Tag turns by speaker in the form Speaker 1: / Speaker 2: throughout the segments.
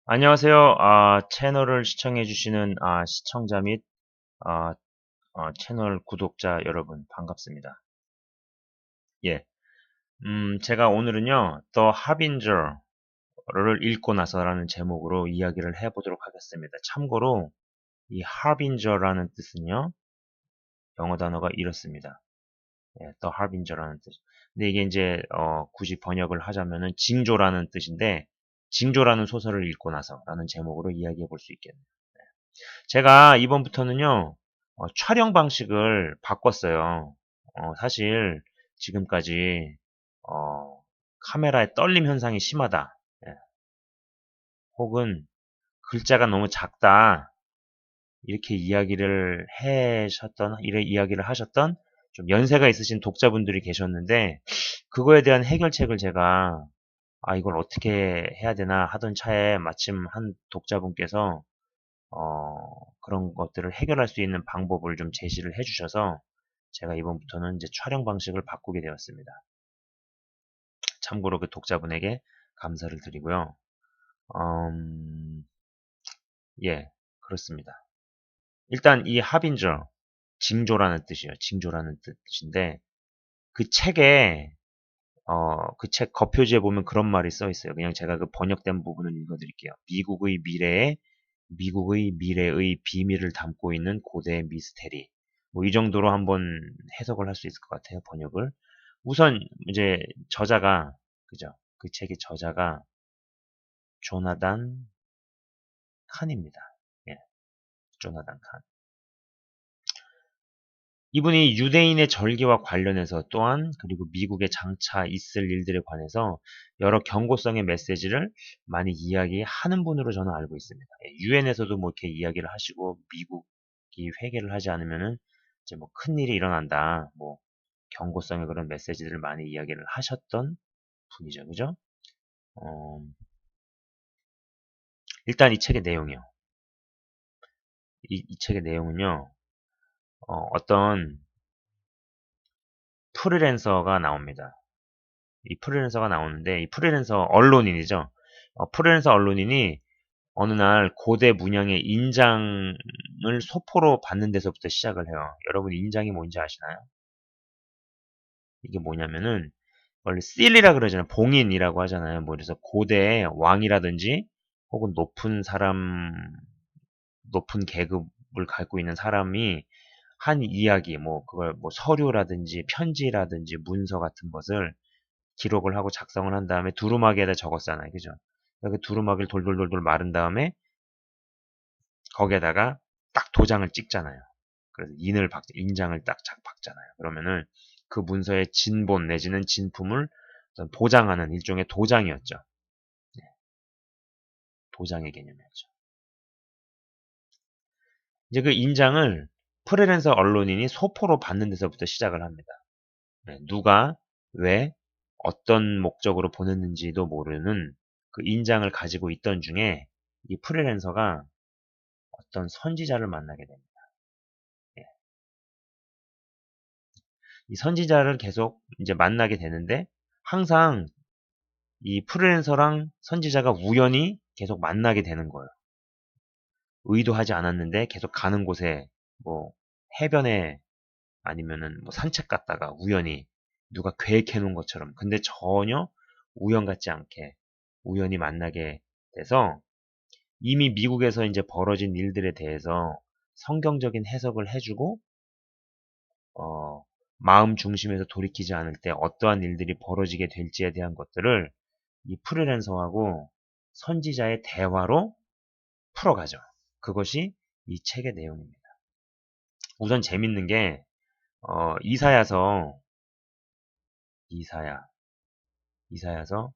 Speaker 1: 안녕하세요. 채널을 시청해주시는 시청자 및 아, 채널 구독자 여러분 반갑습니다. 예, 제가 오늘은요, The Harbinger를 읽고 나서라는 제목으로 이야기를 해보도록 하겠습니다. 참고로 이 Harbinger라는 뜻은요, 영어 단어가 이렇습니다. 예, The Harbinger라는 뜻. 근데 이게 이제 굳이 번역을 하자면은 징조라는 뜻인데, 징조라는 소설을 읽고 나서라는 제목으로 이야기해 볼 수 있겠네요. 제가 이번부터는요, 촬영 방식을 바꿨어요. 사실 지금까지 카메라의 떨림 현상이 심하다. 예, 혹은 글자가 너무 작다. 이렇게 이야기를 하셨던 좀 연세가 있으신 독자분들이 계셨는데, 그거에 대한 해결책을 제가 이걸 어떻게 해야 되나 하던 차에 마침 한 독자분께서 그런 것들을 해결할 수 있는 방법을 좀 제시를 해주셔서 제가 이번부터는 이제 촬영 방식을 바꾸게 되었습니다. 참고로 그 독자분에게 감사를 드리고요. 음, 예, 그렇습니다. 일단 이 하빈저, 징조라는 뜻이에요. 징조라는 뜻인데 그 책에 그 책 겉표지에 보면 그런 말이 써 있어요. 그냥 제가 그 번역된 부분을 읽어드릴게요. 미국의 미래의 비밀을 담고 있는 고대 미스테리. 뭐 이 정도로 한번 해석을 할 수 있을 것 같아요, 번역을. 우선 이제 저자가 그죠? 그 책의 저자가 조나단 칸입니다. 예, 조나단 칸. 이분이 유대인의 절기와 관련해서 또한 그리고 미국에 장차 있을 일들에 관해서 여러 경고성의 메시지를 많이 이야기하는 분으로 저는 알고 있습니다. 유엔에서도 뭐 이렇게 이야기를 하시고 미국이 회개를 하지 않으면은 이제 뭐 큰일이 일어난다. 뭐 경고성의 그런 메시지들을 많이 이야기를 하셨던 분이죠. 그죠? 어, 일단 이 책의 내용이요. 이 책의 내용은요. 어떤 프리랜서가 나옵니다. 이 프리랜서가 나오는데 이 프리랜서 언론인이죠. 프리랜서 언론인이 어느 날 고대 문양의 인장을 소포로 받는 데서부터 시작을 해요. 여러분 인장이 뭔지 아시나요? 이게 뭐냐면은 원래 씰이라 그러잖아요. 봉인이라고 하잖아요. 뭐 그래서 고대 왕이라든지 혹은 높은 계급을 갖고 있는 사람이 한 이야기, 뭐 그걸 뭐 서류라든지 편지라든지 문서 같은 것을 기록을 하고 작성을 한 다음에 두루마기에다 적었잖아요. 그죠? 그 두루마기를 돌돌돌돌 마른 다음에 거기에다가 딱 도장을 찍잖아요. 그래서 인장을 딱 박잖아요. 그러면은 그 문서의 진본 내지는 진품을 보장하는 일종의 도장이었죠. 네, 도장의 개념이었죠. 이제 그 인장을 프리랜서 언론인이 소포로 받는 데서부터 시작을 합니다. 네, 누가, 왜, 어떤 목적으로 보냈는지도 모르는 그 인장을 가지고 있던 중에 이 프리랜서가 어떤 선지자를 만나게 됩니다. 예, 이 선지자를 계속 이제 만나게 되는데 항상 이 프리랜서랑 선지자가 우연히 계속 만나게 되는 거예요. 의도하지 않았는데 계속 가는 곳에 뭐 해변에 아니면은 뭐 산책 갔다가 우연히 누가 계획해 놓은 것처럼 근데 전혀 우연 같지 않게 우연히 만나게 돼서 이미 미국에서 이제 벌어진 일들에 대해서 성경적인 해석을 해주고 어, 마음 중심에서 돌이키지 않을 때 어떠한 일들이 벌어지게 될지에 대한 것들을 이 프리랜서하고 선지자의 대화로 풀어가죠. 그것이 이 책의 내용입니다. 우선 재밌는 게 이사야서 이사야 이사야서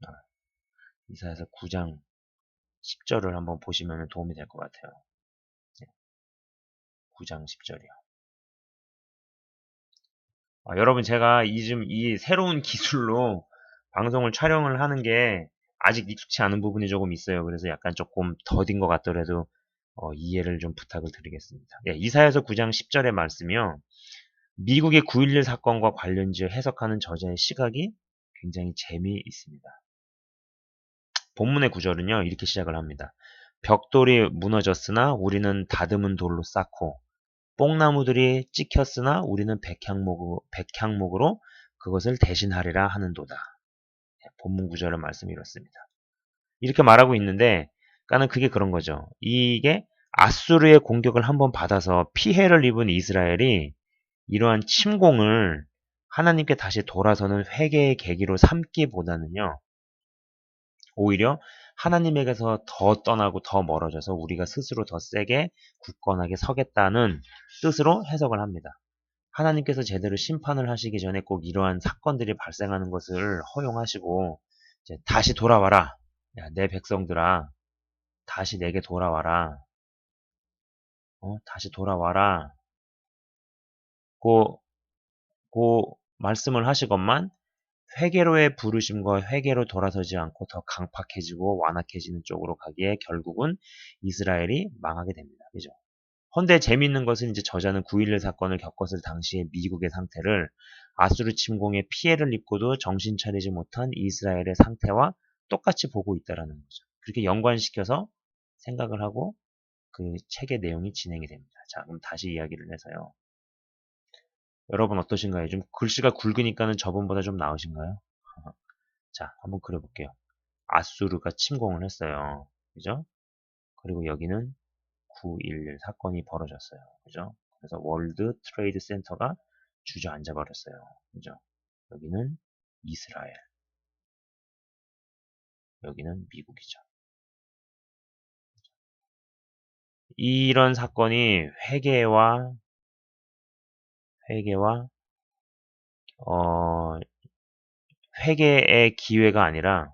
Speaker 1: 아, 이사야서 9장 10절을 한번 보시면 도움이 될 것 같아요. 9장 10절이요. 여러분 제가 요즘 이 새로운 기술로 방송을 촬영을 하는 게 아직 익숙치 않은 부분이 조금 있어요. 그래서 약간 조금 더딘 것 같더라도 이해를 좀 부탁을 드리겠습니다. 예, 이사야서 9장 10절의 말씀이요. 미국의 9.11 사건과 관련지어 해석하는 저자의 시각이 굉장히 재미있습니다. 본문의 구절은요, 이렇게 시작을 합니다. 벽돌이 무너졌으나 우리는 다듬은 돌로 쌓고 뽕나무들이 찍혔으나 우리는 백향목으로 그것을 대신하리라 하는도다. 본문 구절의 말씀이 이렇습니다. 이렇게 말하고 있는데, 그러니까는 그게 그런 거죠. 이게 아수르의 공격을 한번 받아서 피해를 입은 이스라엘이 이러한 침공을 하나님께 다시 돌아서는 회개의 계기로 삼기보다는요, 오히려 하나님에게서 더 떠나고 더 멀어져서 우리가 스스로 더 세게 굳건하게 서겠다는 뜻으로 해석을 합니다. 하나님께서 제대로 심판을 하시기 전에 꼭 이러한 사건들이 발생하는 것을 허용하시고 이제 다시 돌아와라. 야, 내 백성들아, 다시 내게 돌아와라. 다시 돌아와라. 고, 고 말씀을 하시건만 회개로의 부르심과 회개로 돌아서지 않고 더 강팍해지고 완악해지는 쪽으로 가기에 결국은 이스라엘이 망하게 됩니다. 그죠? 헌데 재미있는 것은 이제 저자는 9.11 사건을 겪었을 당시의 미국의 상태를 아수르 침공에 피해를 입고도 정신 차리지 못한 이스라엘의 상태와 똑같이 보고 있다라는 거죠. 그렇게 연관시켜서 생각을 하고 그 책의 내용이 진행이 됩니다. 자, 그럼 다시 이야기를 해서요. 여러분 어떠신가요? 좀 글씨가 굵으니까는 저번보다 좀 나으신가요? 자, 한번 그려볼게요. 아수르가 침공을 했어요. 그죠? 그리고 여기는 9.11 사건이 벌어졌어요. 그죠? 그래서 월드 트레이드 센터가 주저앉아 버렸어요. 그죠? 여기는 이스라엘, 여기는 미국이죠. 이런 사건이 회개와 어, 회개의 기회가 아니라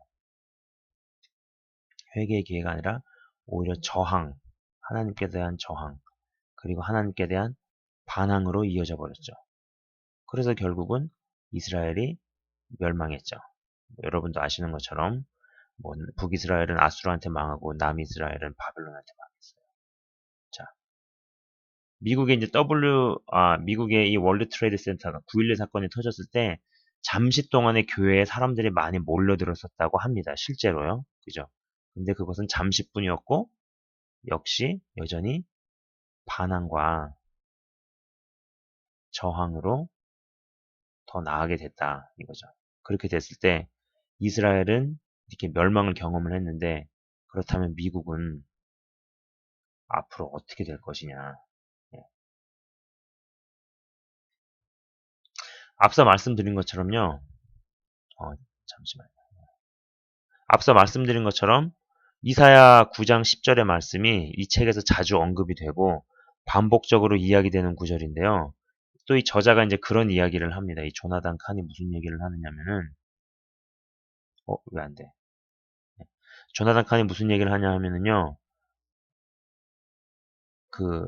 Speaker 1: 오히려 저항, 하나님께 대한 저항, 그리고 하나님께 대한 반항으로 이어져 버렸죠. 그래서 결국은 이스라엘이 멸망했죠. 여러분도 아시는 것처럼 북이스라엘은 아수르한테 망하고 남이스라엘은 바벨론한테 망했어요. 자, 미국의 이 월드 트레이드 센터가 9.11 사건이 터졌을 때 잠시 동안의 교회에 사람들이 많이 몰려들었었다고 합니다. 실제로요. 그죠? 근데 그것은 잠시뿐이었고 역시 여전히 반항과 저항으로 더 나아가게 됐다 이거죠. 그렇게 됐을 때 이스라엘은 이렇게 멸망을 경험을 했는데 그렇다면 미국은 앞으로 어떻게 될 것이냐. 예. 앞서 말씀드린 것처럼요. 잠시만요. 앞서 말씀드린 것처럼 이사야 9장 10절의 말씀이 이 책에서 자주 언급이 되고 반복적으로 이야기되는 구절인데요. 또 이 저자가 이제 그런 이야기를 합니다. 이 조나단 칸이 무슨 얘기를 하느냐면은 왜 안 돼? 조나단 칸이 무슨 얘기를 하냐 하면은요. 그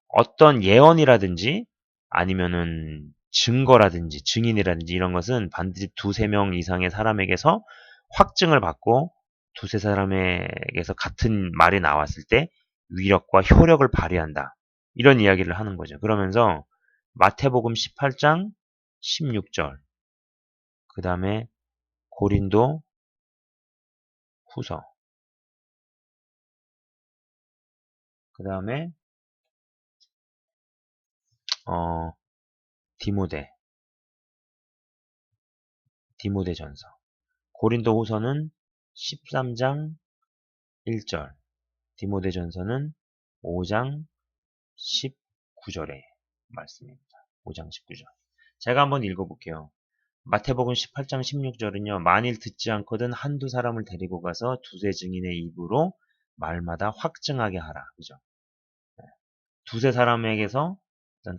Speaker 1: 어떤 예언이라든지 아니면은 증거라든지 증인이라든지 이런 것은 반드시 두세 명 이상의 사람에게서 확증을 받고 두세 사람에게서 같은 말이 나왔을 때 위력과 효력을 발휘한다. 이런 이야기를 하는 거죠. 그러면서 마태복음 18장 16절, 그 다음에 고린도 후서, 그 다음에 어, 디모데, 디모데전서, 고린도 후서는 13장 1절, 디모데전서는 5장 19절의 말씀입니다. 5장 19절. 제가 한번 읽어볼게요. 마태복음 18장 16절은요. 만일 듣지 않거든 한두 사람을 데리고 가서 두세 증인의 입으로 말마다 확증하게 하라. 그죠? 두세 사람에게서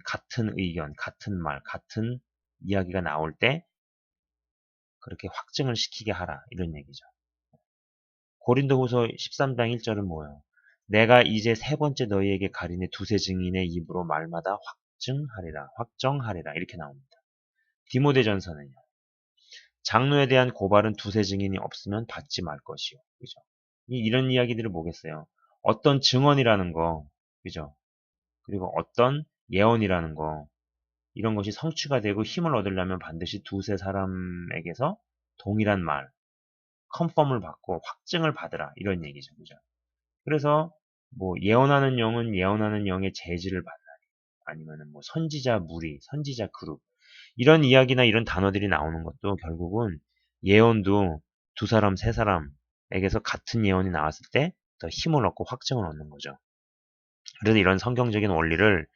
Speaker 1: 같은 의견, 같은 말, 같은 이야기가 나올 때 그렇게 확증을 시키게 하라. 이런 얘기죠. 고린도후서 13장 1절은 뭐예요? 내가 이제 세 번째 너희에게 가리니 두세 증인의 입으로 말마다 확정하리라 이렇게 나옵니다. 디모데전서는요. 장로에 대한 고발은 두세 증인이 없으면 받지 말 것이요. 그죠? 이런 이야기들을 뭐겠어요? 어떤 증언이라는 거, 그죠? 그리고 어떤 예언이라는 거, 이런 것이 성취가 되고 힘을 얻으려면 반드시 두세 사람에게서 동일한 말, 컨펌을 받고 확증을 받으라 이런 얘기죠. 그죠? 그래서 뭐 예언하는 영은 예언하는 영의 제지를 받나니 아니면은 뭐 선지자 무리, 선지자 그룹 이런 이야기나 이런 단어들이 나오는 것도 결국은 예언도 두 사람, 세 사람에게서 같은 예언이 나왔을 때 더 힘을 얻고 확증을 얻는 거죠. 그래서 이런 성경적인 원리를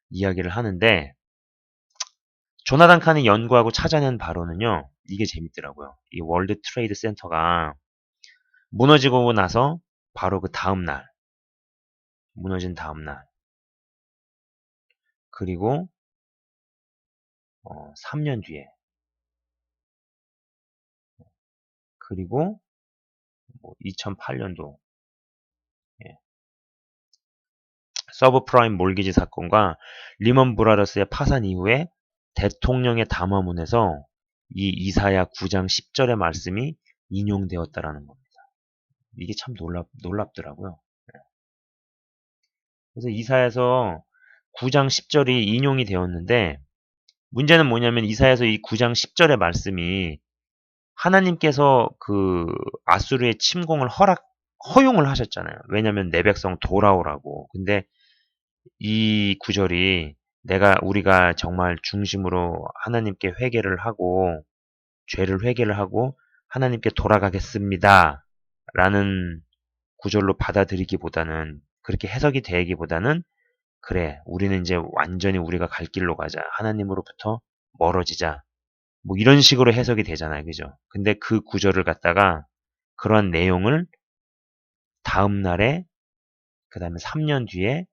Speaker 1: 이야기를 하는데 조나단 칸이 연구하고 찾아낸 바로는요. 이게 재밌더라고요. 이 월드 트레이드 센터가 무너지고 나서 바로 그 다음 날, 무너진 다음 날, 그리고 3년 뒤에, 그리고 뭐 2008년도 서브프라임 몰기지 사건과 리먼 브라더스의 파산 이후에 대통령의 담화문에서 이 이사야 9장 10절의 말씀이 인용되었다라는 겁니다. 이게 참 놀랍더라고요. 그래서 이사야서 9장 10절이 인용이 되었는데 문제는 뭐냐면 이사야서 이 9장 10절의 말씀이 하나님께서 그 아수르의 침공을 허용을 하셨잖아요. 왜냐면 내 백성 돌아오라고. 근데 이 구절이 우리가 정말 중심으로 하나님께 회개를 하고 죄를 회개를 하고 하나님께 돌아가겠습니다. 라는 구절로 받아들이기보다는 그렇게 해석이 되기보다는 그래 우리는 이제 완전히 우리가 갈 길로 가자. 하나님으로부터 멀어지자. 뭐 이런 식으로 해석이 되잖아요. 그죠? 근데 그 구절을 갖다가 그러한 내용을 다음 날에 그다음에 3년 뒤에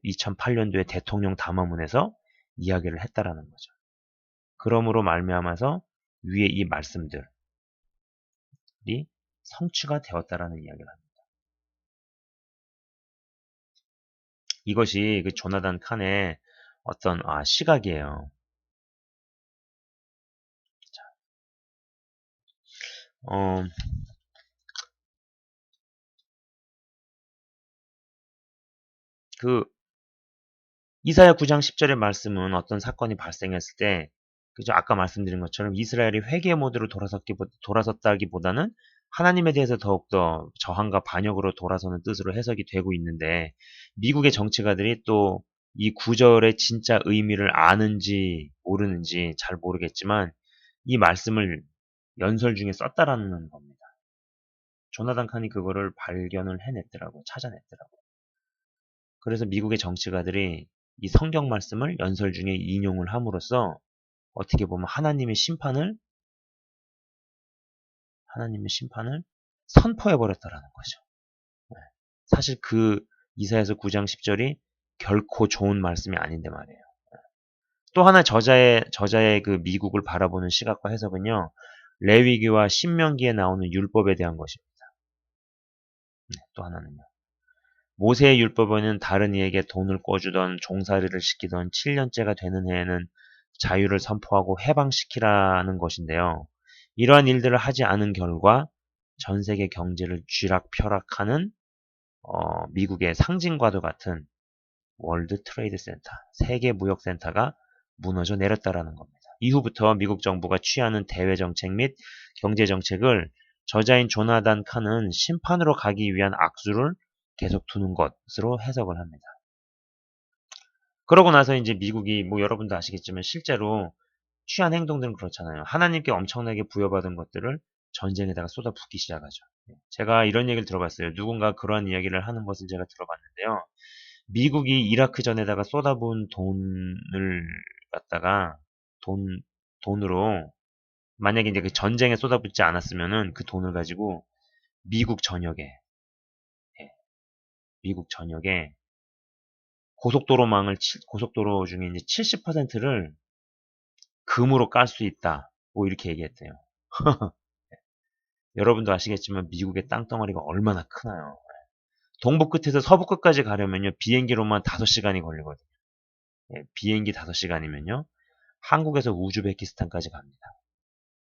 Speaker 1: 2008년도에 대통령 담화문에서 이야기를 했다라는 거죠. 그러므로 말미암아서 위에 이 말씀들이 성취가 되었다라는 이야기를 합니다. 이것이 그 조나단 칸의 어떤 시각이에요. 어, 그 이사야 9장 10절의 말씀은 어떤 사건이 발생했을 때 그죠? 아까 말씀드린 것처럼 이스라엘이 회개 모드로 돌아섰다기보다는 하나님에 대해서 더욱더 저항과 반역으로 돌아서는 뜻으로 해석이 되고 있는데 미국의 정치가들이 또 이 구절의 진짜 의미를 아는지 모르는지 잘 모르겠지만 이 말씀을 연설 중에 썼다라는 겁니다. 조나단 칸이 그거를 발견을 해냈더라고, 찾아냈더라고. 그래서 미국의 정치가들이 이 성경 말씀을 연설 중에 인용을 함으로써 어떻게 보면 하나님의 심판을 선포해 버렸다라는 거죠. 네. 사실 그 이사야서 9장 10절이 결코 좋은 말씀이 아닌데 말이에요. 또 하나 저자의 그 미국을 바라보는 시각과 해석은요. 레위기와 신명기에 나오는 율법에 대한 것입니다. 네, 또 하나는요. 모세의 율법에는 다른 이에게 돈을 꿔주던 종살이를 시키던 7년째가 되는 해에는 자유를 선포하고 해방시키라는 것인데요. 이러한 일들을 하지 않은 결과 전 세계 경제를 쥐락펴락하는 미국의 상징과도 같은 월드 트레이드 센터, 세계 무역 센터가 무너져 내렸다라는 겁니다. 이후부터 미국 정부가 취하는 대외 정책 및 경제 정책을 저자인 조나단 칸은 심판으로 가기 위한 악수를 계속 두는 것으로 해석을 합니다. 그러고 나서 이제 미국이 뭐 여러분도 아시겠지만 실제로 취한 행동들은 그렇잖아요. 하나님께 엄청나게 부여받은 것들을 전쟁에다가 쏟아붓기 시작하죠. 제가 이런 얘기를 들어봤어요. 누군가 그런 이야기를 하는 것을 제가 들어봤는데요. 미국이 이라크 전에다가 쏟아부은 돈을 갖다가 돈 돈으로 만약에 이제 그 전쟁에 쏟아붓지 않았으면은 그 돈을 가지고 미국 전역에 예, 미국 전역에 고속도로 중에 이제 70%를 금으로 깔 수 있다. 뭐 이렇게 얘기했대요. 여러분도 아시겠지만 미국의 땅덩어리가 얼마나 크나요? 동부 끝에서 서부 끝까지 가려면요 비행기로만 5시간이 걸리거든요. 예, 비행기 5시간이면요 한국에서 우즈베키스탄까지 갑니다.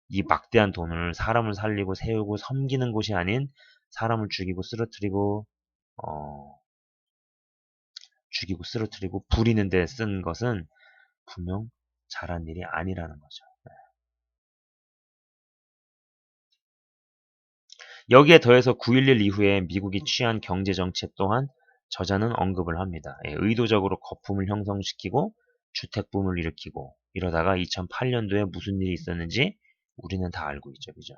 Speaker 1: 이 막대한 돈을 사람을 살리고 세우고 섬기는 곳이 아닌 사람을 어, 죽이고 쓰러뜨리고 부리는 데 쓴 것은 분명 잘한 일이 아니라는 거죠. 여기에 더해서 9.11 이후에 미국이 취한 경제정책 또한 저자는 언급을 합니다. 예, 의도적으로 거품을 형성시키고 주택붐을 일으키고 이러다가 2008년도에 무슨 일이 있었는지 우리는 다 알고 있죠. 그죠?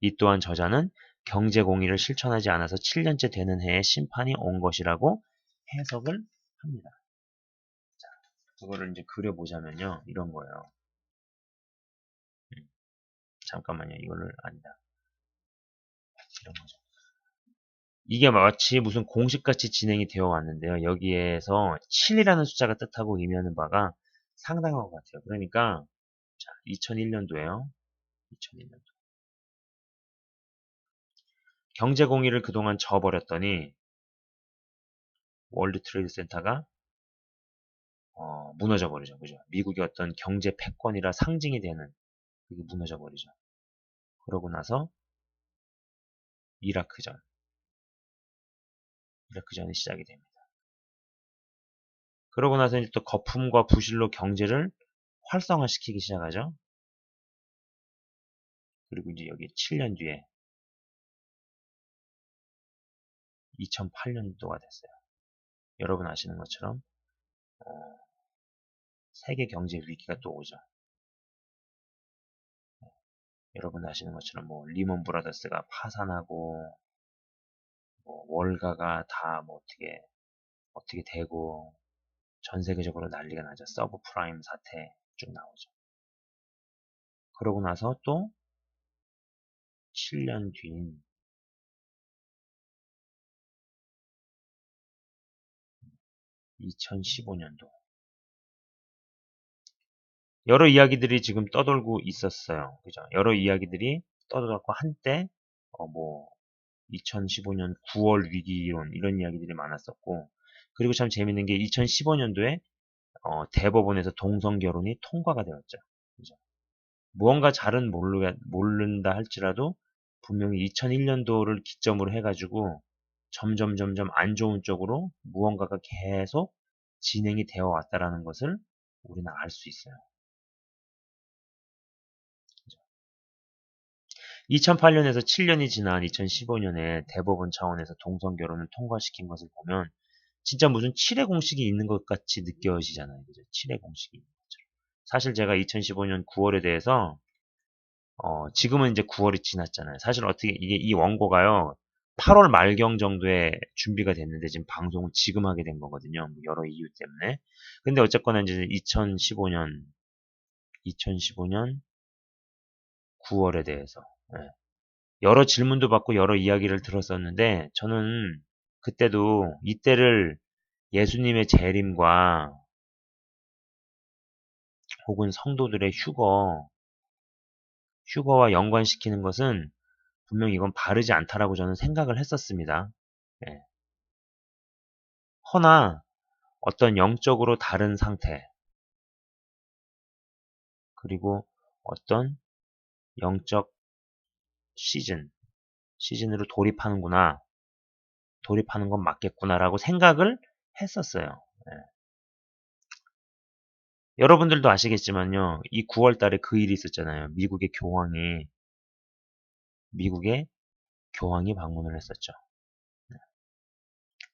Speaker 1: 이 또한 저자는 경제 공의를 실천하지 않아서 7년째 되는 해에 심판이 온 것이라고 해석을 합니다. 자, 그거를 이제 그려보자면요. 이런 거예요. 잠깐만요. 이거를 아니다. 이런 거죠. 이게 마치 무슨 공식같이 진행이 되어 왔는데요. 여기에서 7이라는 숫자가 뜻하고 의미하는 바가 상당한 것 같아요. 그러니까 자, 2001년도에요. 2001년도. 경제 공의를 그동안 저버렸더니 월드 트레이드 센터가 무너져 버리죠. 그죠? 미국의 어떤 경제 패권이라 상징이 되는 그게 무너져 버리죠. 그러고 나서 이라크전, 이라크전이 시작이 됩니다. 그러고 나서 이제 또 거품과 부실로 경제를 활성화시키기 시작하죠. 그리고 이제 여기 7년 뒤에 2008년도가 됐어요. 여러분 아시는 것처럼 세계 경제 위기가 또 오죠. 여러분 아시는 것처럼 뭐 리먼 브라더스가 파산하고 뭐 월가가 다 뭐 어떻게 되고 전 세계적으로 난리가 나죠. 서브프라임 사태 쭉 나오죠. 그러고 나서 또 7년 뒤인 2015년도 여러 이야기들이 지금 떠돌고 있었어요. 그죠? 여러 이야기들이 떠돌고 한때 뭐 2015년 9월 위기론 이런 이야기들이 많았었고 그리고 참 재밌는 게 2015년도에 대법원에서 동성 결혼이 통과가 되었죠. 그죠? 무언가 잘은 모른다 할지라도 분명히 2001년도를 기점으로 해가지고 점점 안 좋은 쪽으로 무언가가 계속 진행이 되어 왔다라는 것을 우리는 알 수 있어요. 2008년에서 7년이 지난 2015년에 대법원 차원에서 동성 결혼을 통과시킨 것을 보면 진짜 무슨 7의 공식이 있는 것 같이 느껴지잖아요. 그죠? 7의 공식이 있는 것처럼. 사실 제가 2015년 9월에 대해서 지금은 이제 9월이 지났잖아요. 사실 어떻게 이게 이 원고가요. 8월 말경 정도에 준비가 됐는데 지금 방송을 지금 하게 된 거거든요. 뭐 여러 이유 때문에. 근데 어쨌거나 이제 2015년 9월에 대해서 예. 여러 질문도 받고 여러 이야기를 들었었는데 저는 그때도 이때를 예수님의 재림과 혹은 성도들의 휴거와 연관시키는 것은 분명히 이건 바르지 않다라고 저는 생각을 했었습니다. 예. 허나 어떤 영적으로 다른 상태 그리고 어떤 영적 시즌으로 돌입하는 건 맞겠구나라고 생각을 했었어요. 예. 여러분들도 아시겠지만요. 이 9월 달에 그 일이 있었잖아요. 미국의 교황이 방문을 했었죠.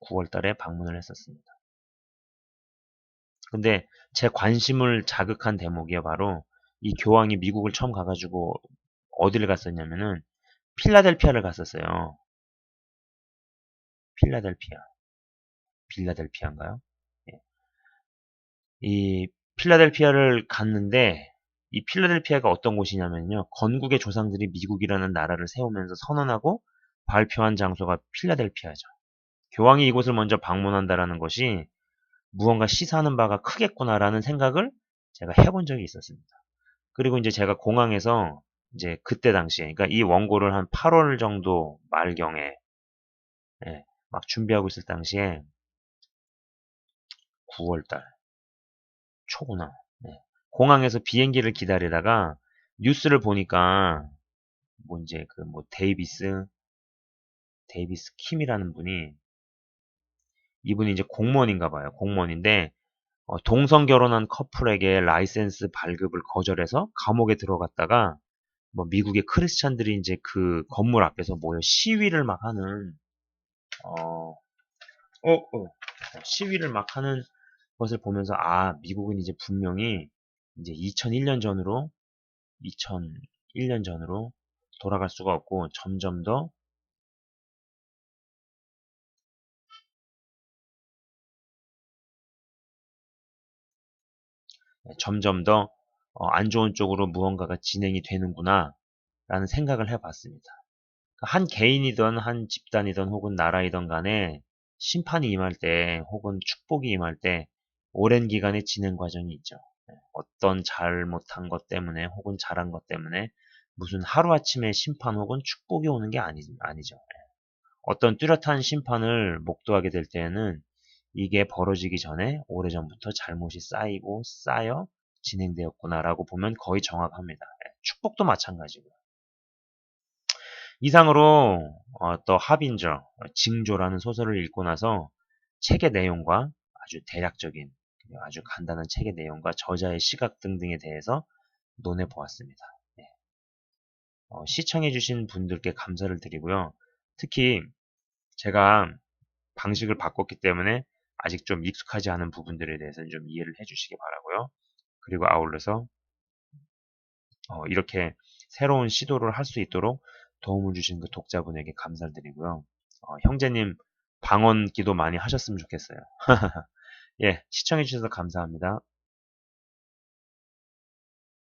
Speaker 1: 9월 달에 방문을 했었습니다. 근데 제 관심을 자극한 대목이 바로 이 교황이 미국을 처음 가가지고 어디를 갔었냐면은 필라델피아를 갔었어요. 빌라델피아인가요? 예. 이 필라델피아를 갔는데 이 필라델피아가 어떤 곳이냐면요. 건국의 조상들이 미국이라는 나라를 세우면서 선언하고 발표한 장소가 필라델피아죠. 교황이 이곳을 먼저 방문한다라는 것이 무언가 시사하는 바가 크겠구나라는 생각을 제가 해본 적이 있었습니다. 그리고 이제 제가 공항에서 이제 그때 당시에, 그러니까 이 원고를 한 8월 정도 말경에 예, 막 준비하고 있을 당시에 9월달 초구나. 예, 공항에서 비행기를 기다리다가 뉴스를 보니까 뭐 이제 그 뭐 데이비스 킴이라는 분이 이분이 이제 공무원인가 봐요. 공무원인데 동성 결혼한 커플에게 라이센스 발급을 거절해서 감옥에 들어갔다가 뭐 미국의 크리스찬들이 이제 그 건물 앞에서 모여 시위를 막 하는 어, 시위를 막 하는 것을 보면서 아 미국은 이제 분명히 이제 2001년 전으로 돌아갈 수가 없고 점점 더 안 좋은 쪽으로 무언가가 진행이 되는구나 라는 생각을 해봤습니다. 한 개인이든 한 집단이든 혹은 나라이든 간에 심판이 임할 때 혹은 축복이 임할 때 오랜 기간의 진행 과정이 있죠. 어떤 잘못한 것 때문에 혹은 잘한 것 때문에 무슨 하루아침에 심판 혹은 축복이 오는 게 아니죠. 어떤 뚜렷한 심판을 목도하게 될 때에는 이게 벌어지기 전에 오래전부터 잘못이 쌓이고 쌓여 진행되었구나라고 보면 거의 정확합니다. 축복도 마찬가지고요. 이상으로 또 하빈저, 징조라는 소설을 읽고 나서 책의 내용과 아주 대략적인, 아주 간단한 책의 내용과 저자의 시각 등등에 대해서 논해 보았습니다. 네. 시청해주신 분들께 감사를 드리고요. 특히 제가 방식을 바꿨기 때문에 아직 좀 익숙하지 않은 부분들에 대해서는 좀 이해를 해주시기 바라고요. 그리고 아울러서 이렇게 새로운 시도를 할 수 있도록 도움을 주신 그 독자분에게 감사를 드리고요. 형제님 방언 기도 많이 하셨으면 좋겠어요. 예, 시청해주셔서 감사합니다.